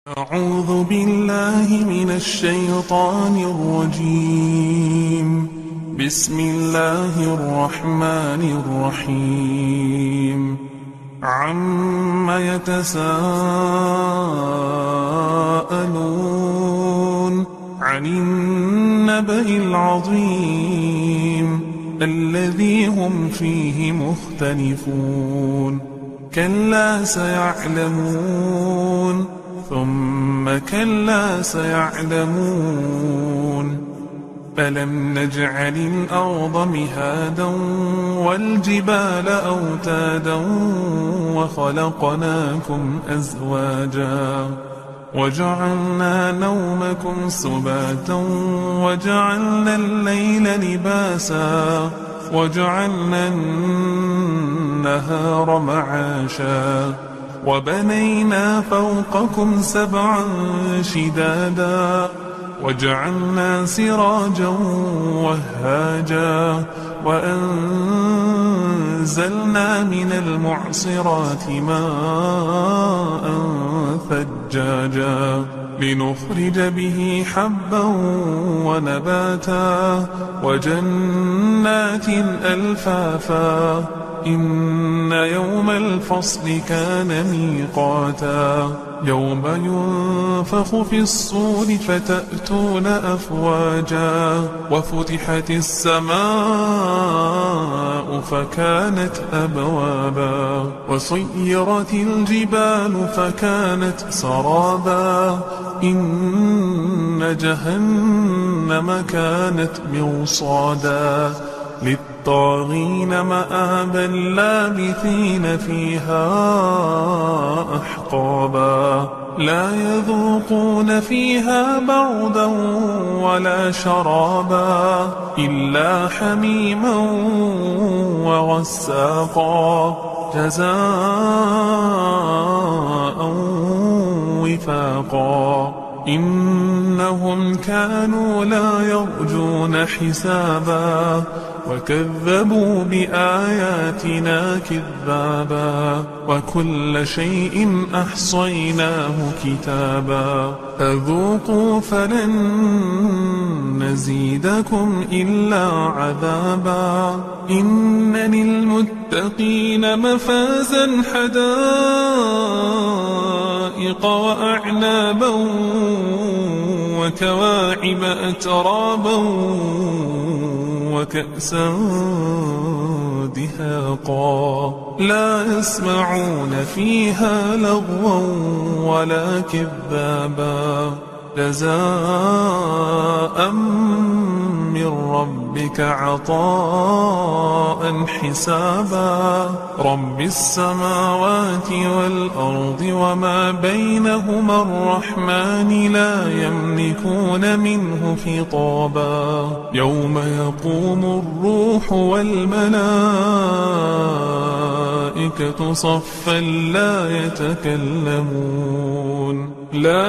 أعوذ بالله من الشيطان الرجيم. بسم الله الرحمن الرحيم. عم يتساءلون عن النبأ العظيم الذي هم فيه مختلفون. كلا سيعلمون ثم كلا سيعلمون. ألم نجعل الأرض مهادا والجبال أوتادا وخلقناكم أزواجا وجعلنا نومكم سباتا وجعلنا الليل لباسا وجعلنا النهار معاشا وبنينا فوقكم سبعا شدادا وجعلنا سراجا وهاجا وأنزلنا من المعصرات ماء ثجاجا لنخرج به حبا ونباتا وجنات ألفافا. إن يوم الفصل كان ميقاتا يوم ينفخ في الصور فتأتون أفواجا وفتحت السماء فكانت أبوابا وسيرت الجبال فكانت سرابا. إن جهنم كانت مرصادا للطاغين مآبا لابثين فيها أحقابا لا يذوقون فيها بردا ولا شرابا إلا حميما وغساقا جزاء وفاقا. إنهم كانوا لا يرجون حسابا وكذبوا بآياتنا كذابا وكل شيء أحصيناه كتابا. فذوقوا فلن نزيدكم إلا عذابا. إن للمتقين مفازا حدائق وأعنابا وكواعب أترابا وكأسا دهاقا لا يسمعون فيها لغوا ولا كذابا. جزاء من ربك عطاء حسابا. رب السماوات والأرض وما بينهما الرحمن لا يملكون منه خطابا. يوم يقوم الروح والملائكة صفا لا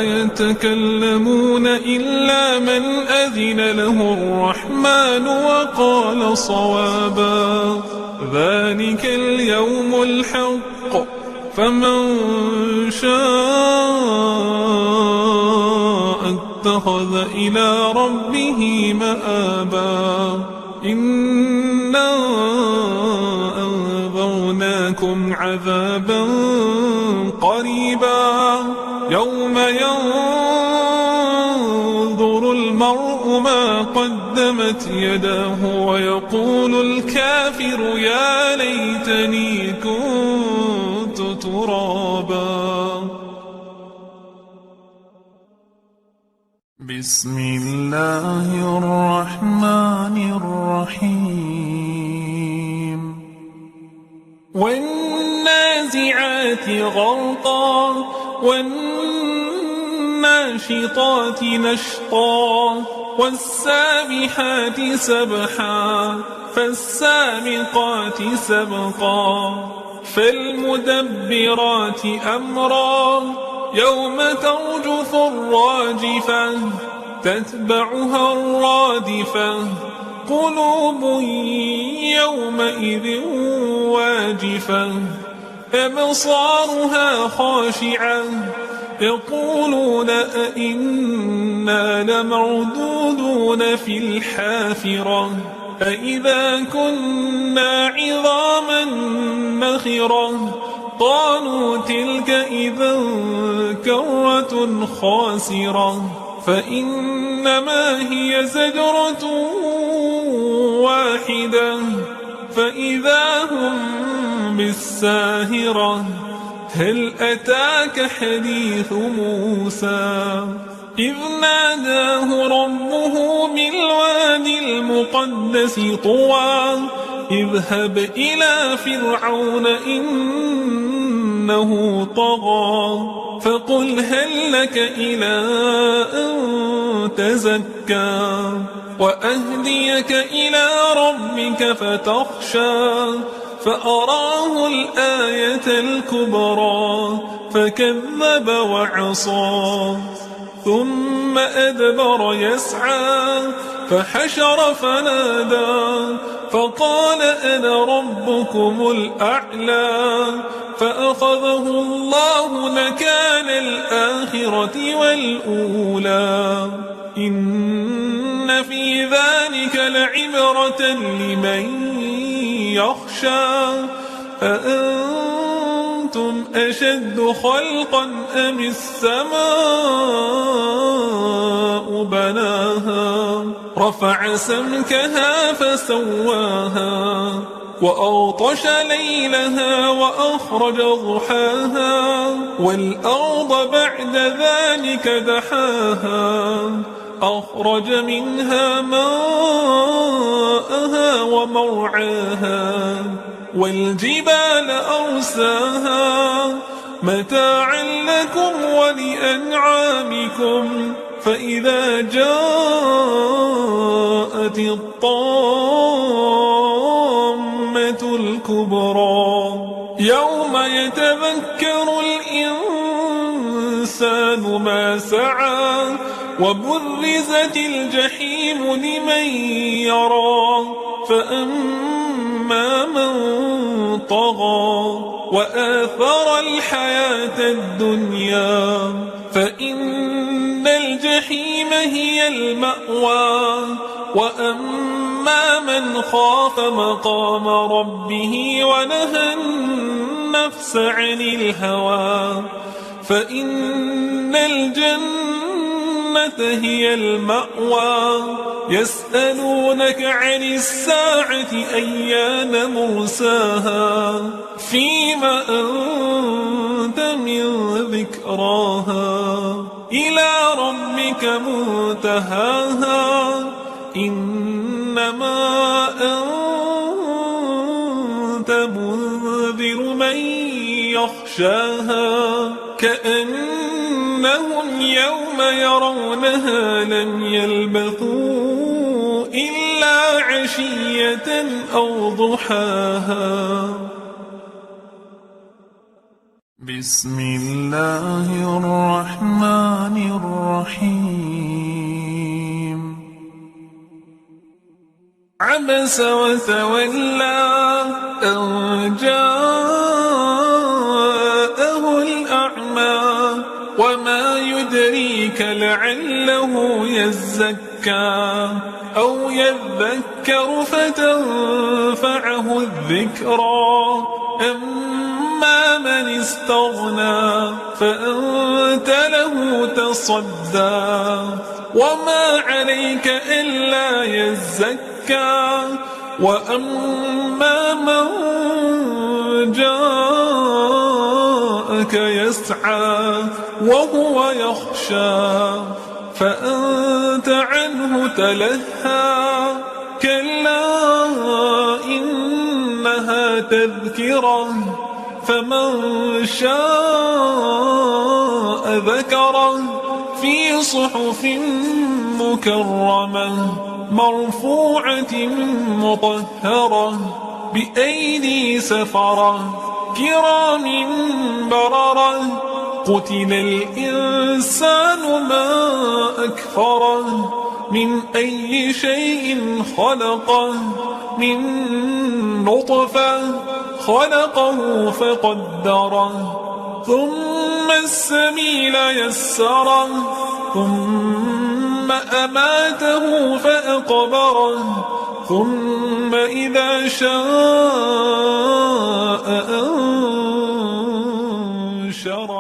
يتكلمون إلا من أذن له الرحمن وقال صوابا. ذلك اليوم الحق فمن شاء اتخذ إلى ربه مآبا. إنا أنذرناكم عذابا قريبا يوم ينظر المرء ما قدمت يداه ويقول الكافر يا ليتني كنت ترابا. بسم الله الرحمن الرحيم. والنازعات غرقا والناشطات نشطا والسابحات سبحا فالسابقات سبقا فالمدبرات أمرا يوم ترجف الراجفة تتبعها الرادفة قلوب يومئذ واجفة أبصارها خاشعة يقولون أئنا لمردودون في الحافرة أئذا كنا عظاما نخرة قالوا تلك إذا كرة خاسرة فإنما هي زجرة واحدة فإذا هم بالساهرة هل أتاك حديث موسى إذ ناداه ربه بالوادي المقدس طوى اذهب إلى فرعون إنه طغى فقل هل لك إلى أن تزكى وأهديك إلى ربك فتخشى فأراه الآية الكبرى فكذب وعصى ثم أدبر يسعى فحشر فنادى فقال أنا ربكم الأعلى فأخذه الله نكال الآخرة والأولى إن في ذلك لعبرة لمن يخشى أأنتم أشد خلقا أم السماء بناها رفع سمكها فسواها وأغطش ليلها وأخرج ضحاها والأرض بعد ذلك دحاها أخرج منها ماءها ومرعاها والجبال أرساها متاعا لكم ولأنعامكم فإذا جاءت الطامة الكبرى يوم يتذكر الإنسان ما سعى وبرزت الجحيم لمن يرى فأما من طغى وآثر الحياة الدنيا فإن الجحيم هي المأوى وأما من خاف مقام ربه ونهى النفس عن الهوى فإن الجنة هي المأوى يسألونك عن الساعة أيان مرساها فيما أنت من ذكراها إلى ربك منتهاها إنما أنت منذر من يخشاها كأنهم يوم يرونها لم يلبثوا إلا عشية أو ضحاها بسم الله الرحمن الرحيم عبس وتولى أن جاءه الأعمى وما يدريك لعله يزكى أو يذكر فتنفعه الذكرى أما من استغنى فأنت له تصدى وما عليك إلا يزكى وأما من جاءك يسعى وهو يخشى فأنت عنه تلهى كلا إنها تذكرة فمن شاء ذكره في صحف مكرمة مرفوعة مطهرة بأيدي سفرة كرام بررة قتل الإنسان ما أكفره من أي شيء خلقه من نطفة خلقه فقدره ثم السبيل يسره ثم أماته فأقبره ثم إذا شاء أنشره